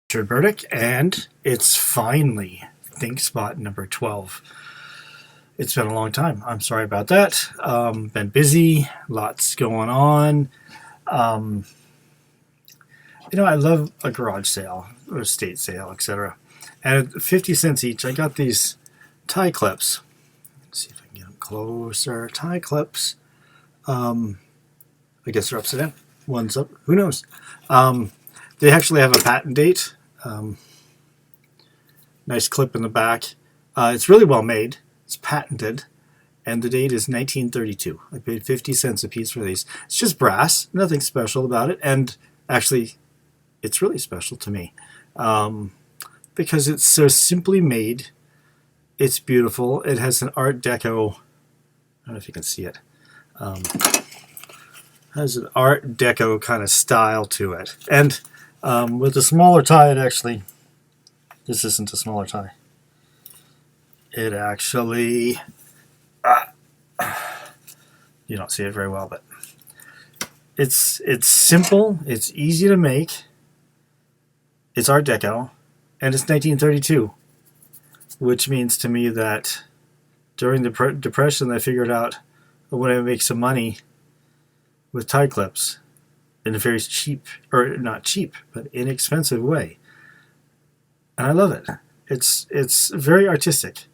Richard Burdick, and it's finally Think Spot number 12. It's been a long time. I'm sorry about that. Been busy, lots going on. Um, I love a garage sale or estate sale, etc. And at 50 cents each, I got these tie clips. Let's see if I can get them closer. Tie clips. I guess they're upside down. One's up. Who knows? They actually have a patent date. Nice clip in the back. It's really well made. It's patented. And the date is 1932. I paid 50 cents a piece for these. It's just brass. Nothing special about it. And actually, it's really special to me. Because it's so simply made. It's beautiful. It has an Art Deco. I don't know if you can see it. Has an Art Deco kind of style to it. And with the smaller tie, it actually... This isn't a smaller tie. It actually... you don't see it very well, but... It's simple. It's easy to make. It's Art Deco. And it's 1932. Which means to me that during the Depression, I figured out a way to make some money with tie clips in a very cheap, or not cheap, but inexpensive way. And I love it. It's very artistic.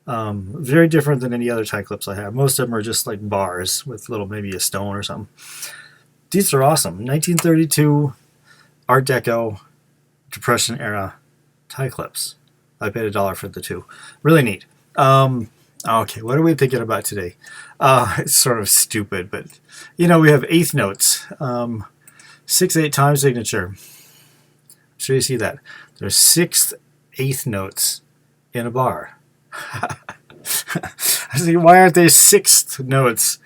Very different than any other tie clips I have. Most of them are just like bars with maybe a stone or something. These are awesome. 1932 Art Deco Depression era tie clips. I paid $1 for the two. Really neat. Okay, what are we thinking about today? It's sort of stupid, but we have eighth notes. 6/8 time signature. I'm sure you see that. There's 6 eighth notes in a bar. I was thinking, why aren't there 6th notes?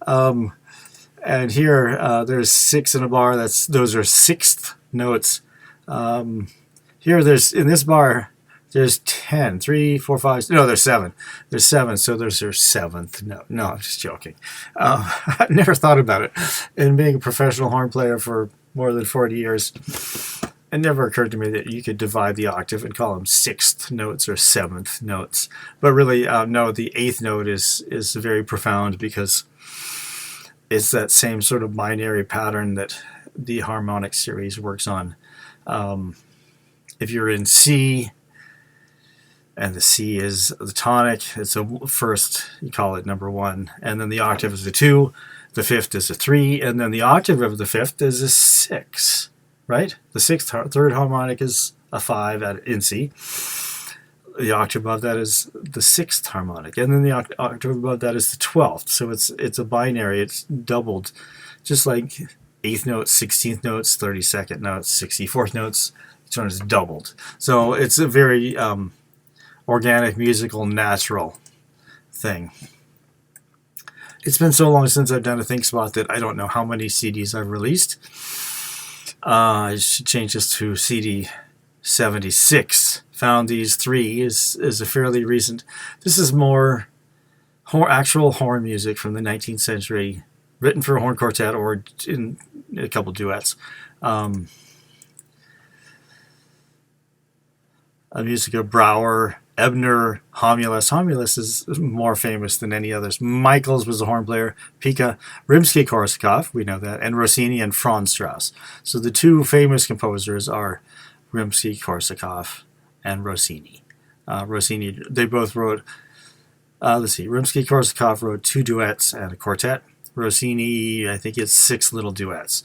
And here, there's 6 in a bar. Those are 6th notes. Here, in this bar, there's 10, 3, 4, 5. No, there's 7. There's 7, so there's their 7th note. No, I'm just joking. I never thought about it. And being a professional horn player for more than 40 years, it never occurred to me that you could divide the octave and call them 6th notes or 7th notes. But really, no, the 8th note is very profound because it's that same sort of binary pattern that the harmonic series works on. If you're in C, and the C is the tonic, it's a first, you call it number 1, and then the octave is a 2, the 5th is a 3, and then the octave of the 5th is a 6. Right? The 3rd harmonic is a 5 in C. The octave above that is the 6th harmonic. And then the octave above that is the 12th. So it's a binary. It's doubled. Just like 8th notes, 16th notes, 32nd notes, 64th notes. Each one is doubled. So it's a very organic, musical, natural thing. It's been so long since I've done a Think Spot that I don't know how many CDs I've released. I should change this to CD 76. Found these 3 is a fairly recent. This is more actual horn music from the 19th century, written for a horn quartet or in a couple duets. A music of Brouwer, Ebner, Homulus. Homulus is more famous than any others. Michaels was a horn player. Pica, Rimsky-Korsakov, we know that, and Rossini and Franz Strauss. So the 2 famous composers are Rimsky-Korsakov and Rossini. Rossini, they both wrote, Rimsky-Korsakov wrote 2 duets and a quartet. Rossini, I think it's 6 little duets.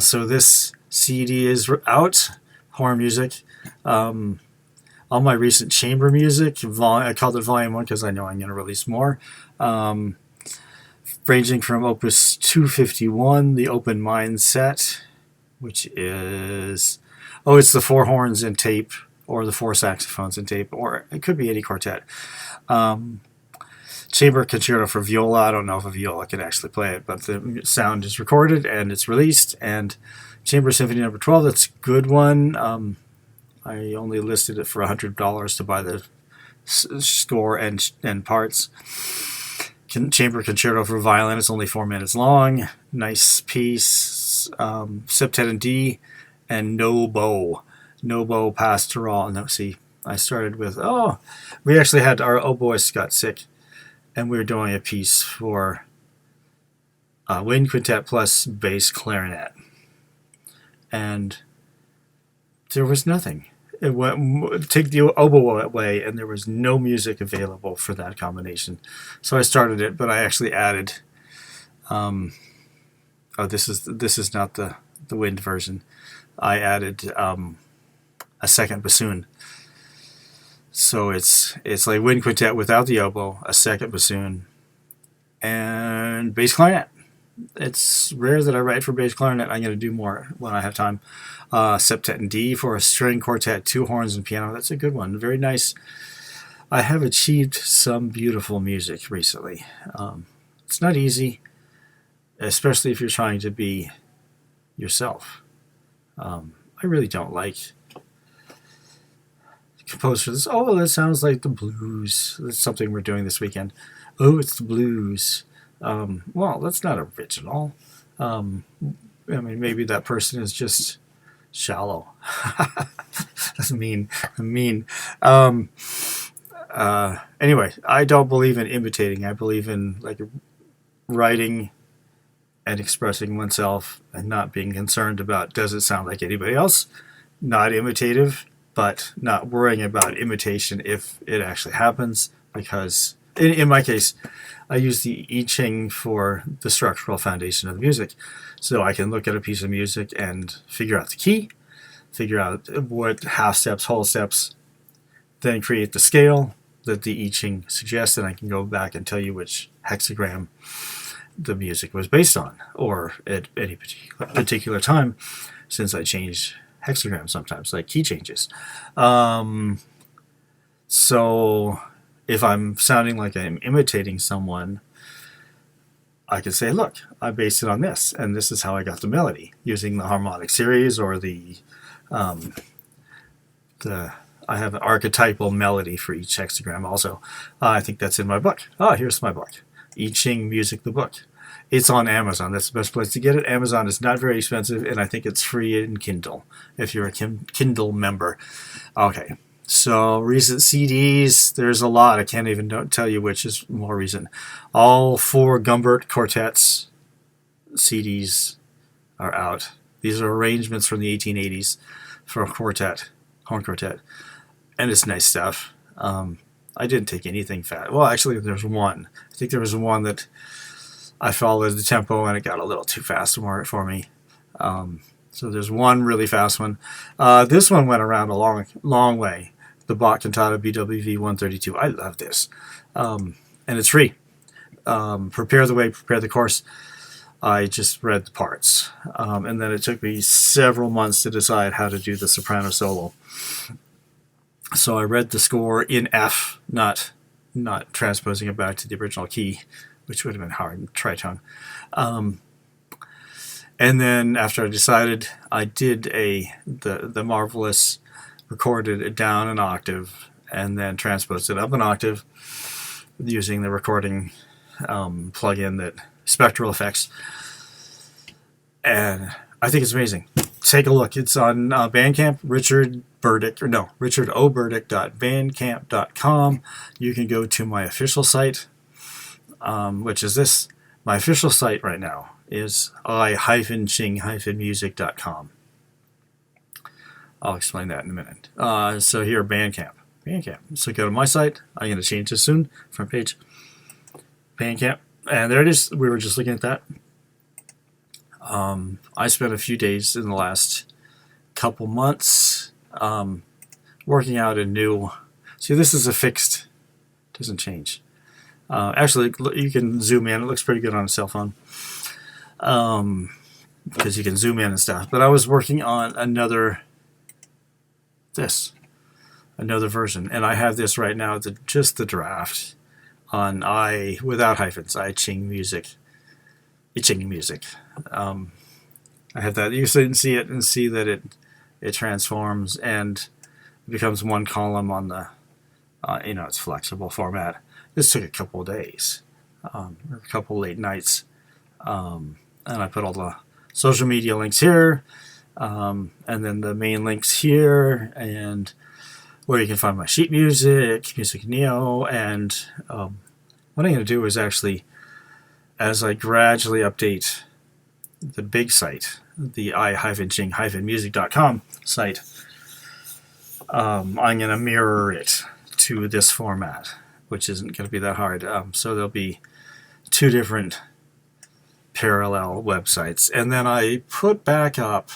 So this CD is out, horn music. All my recent chamber music, I called it Volume 1 because I know I'm going to release more. Ranging from Opus 251, the Open Mind set, which is... it's the 4 horns in tape, or the 4 saxophones in tape, or it could be any quartet. Chamber Concerto for Viola. I don't know if a viola can actually play it, but the sound is recorded and it's released. And Chamber Symphony number 12, that's a good one. I only listed it for $100 to buy the score and parts. Chamber Concerto for Violin. It's only 4 minutes long. Nice piece. Septet in D and no bow. no bow pastoral. No, see, I started with, we actually had, our oboist got sick, and we were doing a piece for wind quintet plus bass clarinet. And there was nothing. It went, take the oboe away, and there was no music available for that combination. So I started it, but I actually added. This is not the wind version. I added a second bassoon. So it's like wind quintet without the oboe, a second bassoon, and bass clarinet. It's rare that I write for bass clarinet. I'm going to do more when I have time. Septet in D for a string quartet, 2 horns and piano. That's a good one. Very nice. I have achieved some beautiful music recently. It's not easy, especially if you're trying to be yourself. I really don't like composers. That sounds like the blues. That's something we're doing this weekend. Oh, it's the blues. Well, that's not original. I mean, maybe that person is just shallow. That's mean. Anyway, I don't believe in imitating. I believe in like writing and expressing oneself and not being concerned about does it sound like anybody else. Not imitative, but not worrying about imitation if it actually happens, because in my case, I use the I Ching for the structural foundation of the music. So I can look at a piece of music and figure out the key, figure out what half steps, whole steps, then create the scale that the I Ching suggests, and I can go back and tell you which hexagram the music was based on, or at any particular time, since I change hexagrams sometimes, like key changes. So if I'm sounding like I'm imitating someone, I can say, look, I based it on this, and this is how I got the melody, using the harmonic series or I have an archetypal melody for each hexagram also. I think that's in my book. Here's my book. I Ching Music, the book. It's on Amazon. That's the best place to get it. Amazon is not very expensive, and I think it's free in Kindle if you're a Kindle member. Okay, so recent CDs, there's a lot. I can't even tell you which is more recent. All 4 Gumbert quartets CDs are out. These are arrangements from the 1880s for a quartet, horn quartet, and it's nice stuff. I didn't take anything fast. Well, actually, there's one. I think there was one that I followed the tempo and it got a little too fast for me. So there's one really fast one. This one went around a long way. The Bach Cantata BWV 132. I love this. And it's free. Prepare the way, prepare the course. I just read the parts. And then it took me several months to decide how to do the soprano solo. So I read the score in F, not transposing it back to the original key, which would have been hard in tritone. And then after I decided, I did the marvelous, recorded it down an octave and then transposed it up an octave using the recording plugin that Spectral Effects. And I think it's amazing. Take a look. It's on Bandcamp, richardoburdick.bandcamp.com. You can go to my official site, which is this. My official site right now is I-Ching-music.com. I'll explain that in a minute. So here, Bandcamp. So go to my site. I'm going to change this soon. Front page. Bandcamp. And there it is. We were just looking at that. I spent a few days in the last couple months working out a new... See, this is a fixed... Doesn't change. Actually, you can zoom in. It looks pretty good on a cell phone. Because you can zoom in and stuff. But I was working on another version. And I have this right now, just the draft on without hyphens, I Ching Music. I Ching Music. I have that. You can see it and see that it transforms and becomes one column on the, it's flexible format. This took a couple of days, or a couple late nights. And I put all the social media links here. and then the main links here, and where you can find my sheet music, Music Neo, and what I'm going to do is actually, as I gradually update the big site, the I-Ching-music.com site, I'm going to mirror it to this format, which isn't going to be that hard. So there'll be two different parallel websites. And then I put back up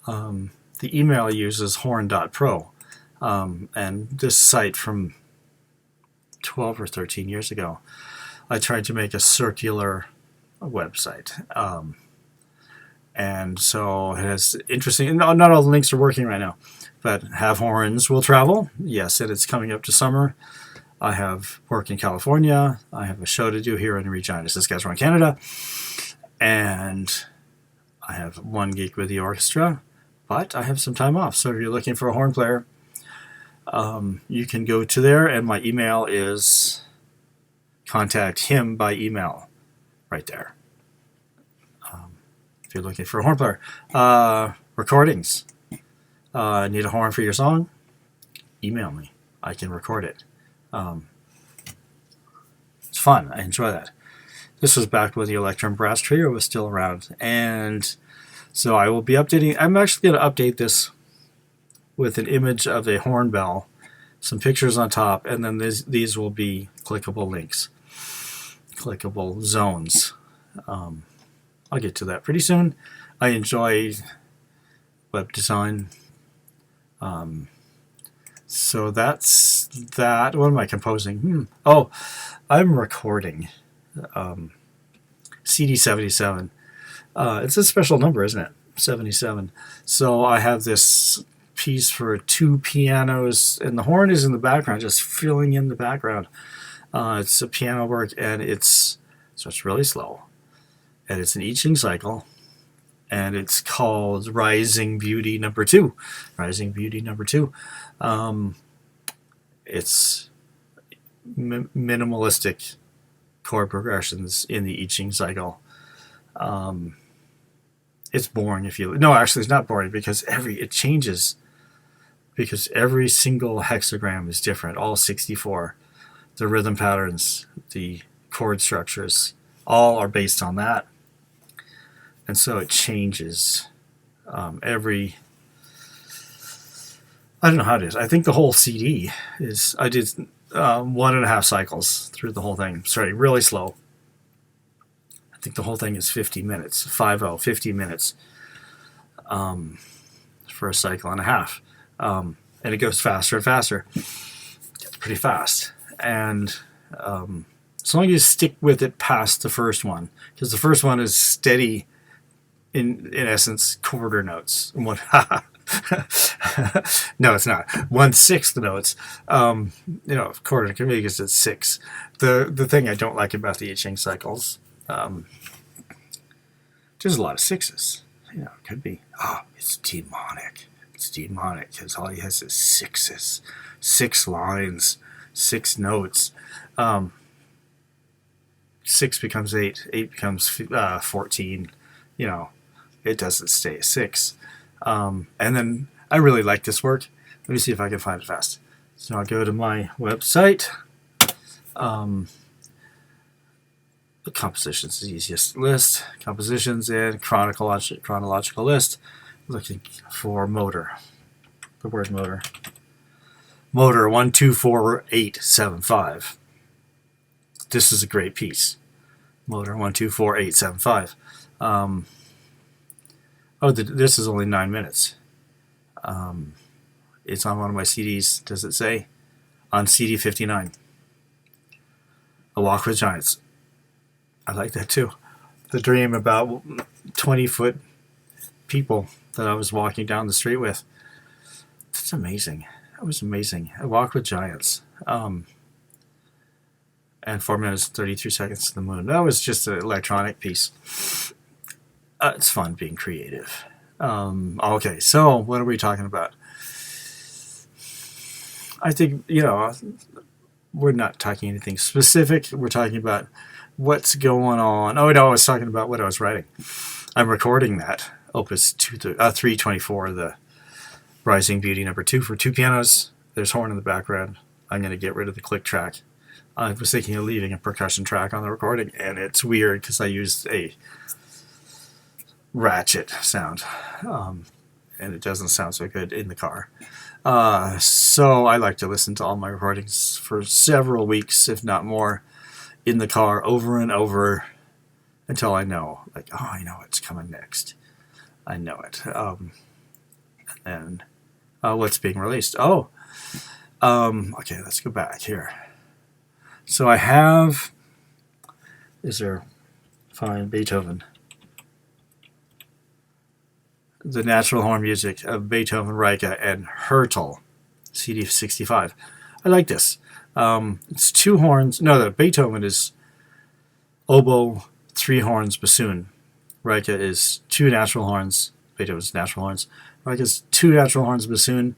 the email I use is horn.pro. And this site from 12 or 13 years ago, I tried to make a circular website. And so it has interesting, not all the links are working right now, but Have Horns Will Travel. Yes, and it's coming up to summer. I have work in California. I have a show to do here in Regina, Saskatchewan, Canada. And I have one gig with the orchestra, but I have some time off. So if you're looking for a horn player, you can go to there, and my email is contact him by email right there. If you're looking for a horn player. Recordings. Need a horn for your song? Email me. I can record it. It's fun. I enjoy that. This was back when the Electrum Brass Trio was still around. And so I will be updating. I'm actually going to update this with an image of a horn bell, some pictures on top, and then these will be clickable links, clickable zones. I'll get to that pretty soon. I enjoy web design. So that's that. What am I composing? Oh, I'm recording CD 77. It's a special number, isn't it? 77. So I have this piece for two pianos, and the horn is in the background, just filling in the background. It's a piano work, and it's really slow. And it's an I Ching cycle, and it's called Rising Beauty Number 2. Rising Beauty Number 2. It's minimalistic chord progressions in the I Ching cycle. It's boring if you... No, actually, it's not boring because it changes. Because every single hexagram is different, all 64. The rhythm patterns, the chord structures, all are based on that. And so it changes every... I don't know how it is. I think the whole CD is... I did 1.5 cycles through the whole thing, starting really slow. I think the whole thing is 50 minutes, 50 minutes for a cycle and a half. And it goes faster and faster. It's pretty fast. And as long as you stick with it past the first one, because the first one is steady, in essence, quarter notes. No, it's not. 1/6 notes. Quarter can be because it's 6. The thing I don't like about the I Ching cycles, there's a lot of 6s. It could be. It's demonic. It's demonic because all he has is 6s. 6 lines, 6 notes. 6 becomes 8. 8 becomes 14. It doesn't stay 6. And then I really like this work. Let me see if I can find it fast. So I'll go to my website. The compositions is the easiest list. Compositions and chronological list. Looking for motor. The word motor. Motor 124875. This is a great piece. Motor 124875. This is only 9 minutes. It's on one of my CDs. Does it say? On CD 59. A Walk with Giants. I like that too. The dream about 20-foot people that I was walking down the street with. That's amazing. That was amazing. A Walk with Giants. And 4 minutes, 33 seconds to the moon. That was just an electronic piece. It's fun being creative. Okay, so what are we talking about? I think, we're not talking anything specific. We're talking about what's going on. Oh, no, I was talking about what I was writing. I'm recording that. Opus 324, the Rising Beauty number 2 for 2 pianos. There's horn in the background. I'm going to get rid of the click track. I was thinking of leaving a percussion track on the recording, and it's weird because I used a ratchet sound, and it doesn't sound so good in the car. So I like to listen to all my recordings for several weeks, if not more, in the car over and over until I know, like, oh, I know what's coming next. I know it. And what's being released? Oh, okay, let's go back here. So I have, find Beethoven. The Natural Horn Music of Beethoven, Reicha, and Hertel, CD 65. I like this. It's 2 horns. No, the Beethoven is oboe, 3 horns, bassoon. Reicha is 2 natural horns. Beethoven's natural horns. Reicha's 2 natural horns, bassoon.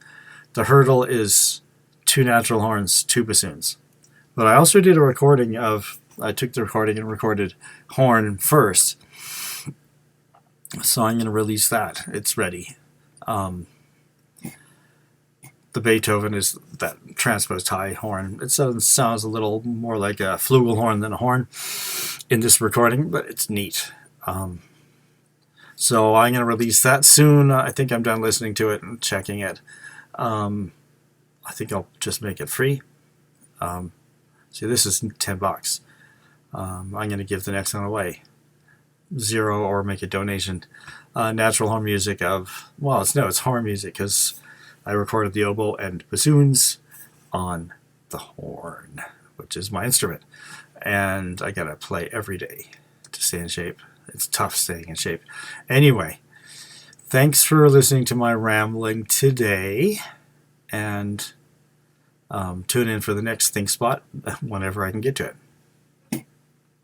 The Hertel is 2 natural horns, 2 bassoons. But I also did a recording of, I took the recording and recorded horn first. So I'm going to release that. It's ready. The Beethoven is that transposed high horn. It sounds a little more like a flugelhorn than a horn in this recording, but it's neat. So I'm going to release that soon. I think I'm done listening to it and checking it. I think I'll just make it free. See, this is $10. I'm going to give the next one away. 0 or make a donation. Natural horn music of, well, it's horn music because I recorded the oboe and bassoons on the horn, which is my instrument. And I got to play every day to stay in shape. It's tough staying in shape. Anyway, thanks for listening to my rambling today. And tune in for the next Think Spot whenever I can get to it.